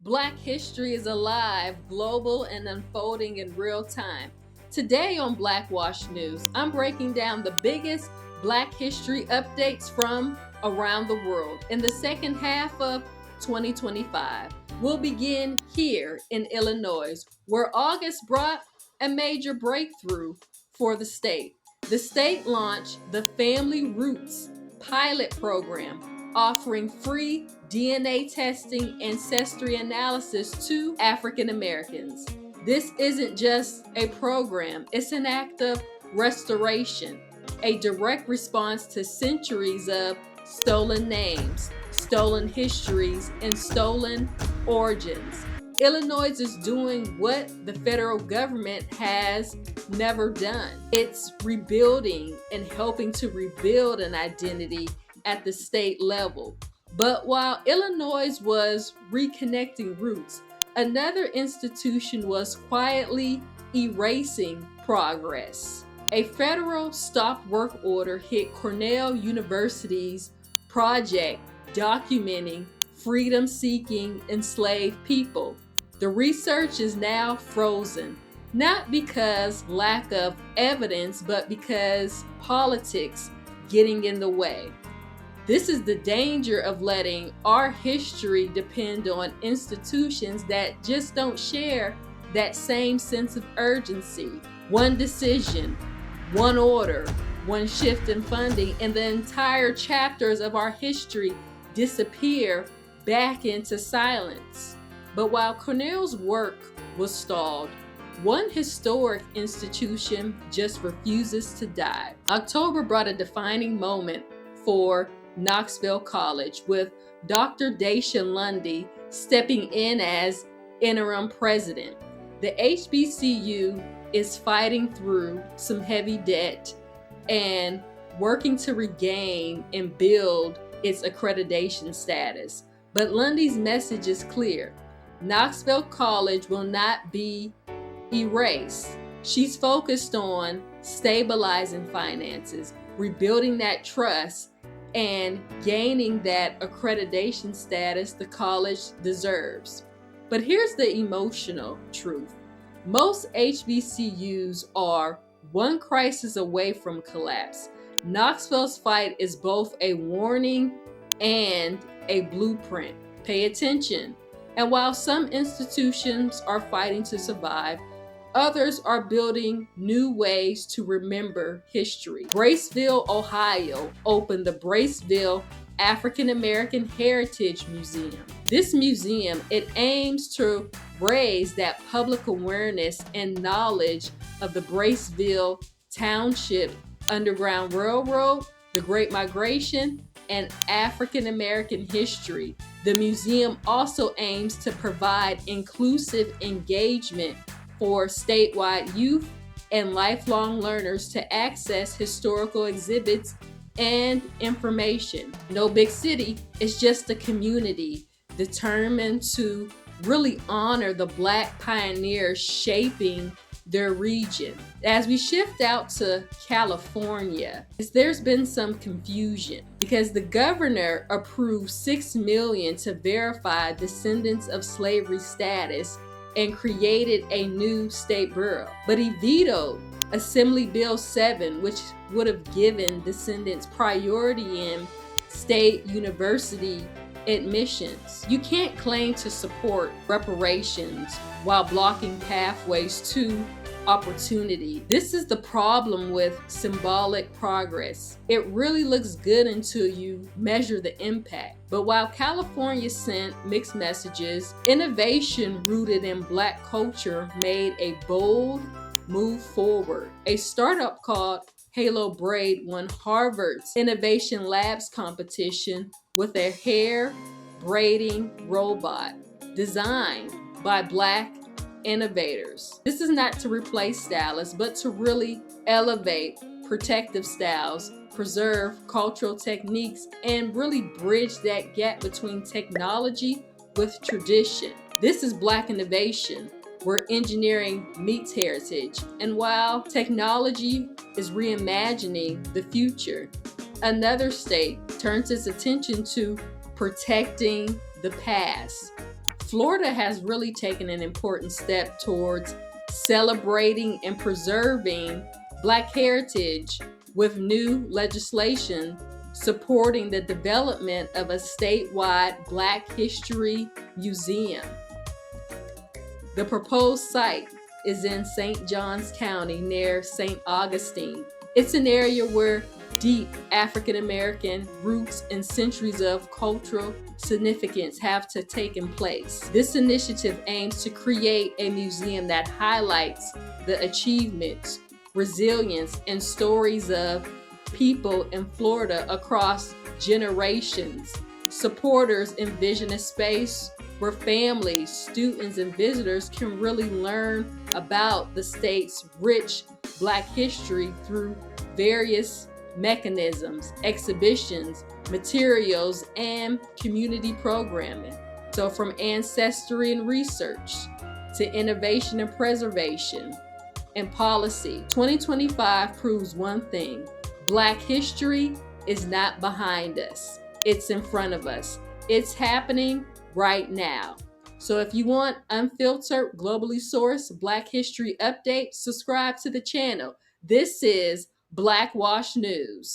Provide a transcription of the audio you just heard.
Black history is alive, global, and unfolding in real time. Today on Blackwash News, I'm breaking down the biggest Black history updates from around the world in the second half of 2025. We'll begin here in Illinois, where August brought a major breakthrough for the state. The state launched the Family Roots pilot program, offering free DNA testing ancestry analysis to African Americans. This isn't just a program, it's an act of restoration, a direct response to centuries of stolen names, stolen histories, and stolen origins. Illinois is doing what the federal government has never done. It's rebuilding and helping to rebuild an identity at the state level. But while Illinois was reconnecting roots, another institution was quietly erasing progress. A federal stop work order hit Cornell University's project documenting freedom-seeking enslaved people. The research is now frozen, not because lack of evidence, but because politics getting in the way. This is the danger of letting our history depend on institutions that just don't share that same sense of urgency. One decision, one order, one shift in funding, and the entire chapters of our history disappear back into silence. But while Cornell's work was stalled, one historic institution just refuses to die. October brought a defining moment for Knoxville College, with Dr. Dacia Lundy stepping in as interim president. The HBCU is fighting through some heavy debt and working to regain and build its accreditation status. But Lundy's message is clear. Knoxville College will not be erased. She's focused on stabilizing finances, rebuilding that trust, and gaining that accreditation status the college deserves. But here's the emotional truth. Most HBCUs are one crisis away from collapse. Knoxville's fight is both a warning and a blueprint. Pay attention. And while some institutions are fighting to survive, others are building new ways to remember history. Braceville, Ohio opened the Braceville African American Heritage Museum. This museum, it aims to raise that public awareness and knowledge of the Braceville Township Underground Railroad, the Great Migration, and African American history. The museum also aims to provide inclusive engagement for statewide youth and lifelong learners to access historical exhibits and information. No big city, it's just a community determined to really honor the Black pioneers shaping their region. As we shift out to California, there's been some confusion because the governor approved $6 million to verify descendants of slavery status and created a new state borough. But he vetoed Assembly Bill 7, which would have given descendants priority in state university admissions. You can't claim to support reparations while blocking pathways to opportunity. This is the problem with symbolic progress. It really looks good until you measure the impact. But while California sent mixed messages, innovation rooted in Black culture made a bold move forward. A startup called Halo Braid won Harvard's Innovation Labs competition with a hair braiding robot designed by Black innovators. This is not to replace stylists, but to really elevate protective styles, preserve cultural techniques, and really bridge that gap between technology with tradition. This is Black innovation, where engineering meets heritage. And while technology is reimagining the future, another state turns its attention to protecting the past. Florida has really taken an important step towards celebrating and preserving Black heritage with new legislation supporting the development of a statewide Black History Museum. The proposed site is in St. Johns County near St. Augustine. It's an area where deep African American roots and centuries of cultural significance have taken place. This initiative aims to create a museum that highlights the achievements, resilience, and stories of people in Florida across generations. Supporters envision a space where families, students, and visitors can really learn about the state's rich Black history through various mechanisms, exhibitions, materials, and community programming. So from ancestry and research to innovation and preservation and policy, 2025 proves one thing: Black history is not behind us. It's in front of us. It's happening right now. So if you want unfiltered, globally sourced Black history updates, subscribe to the channel. This is Blackwash News.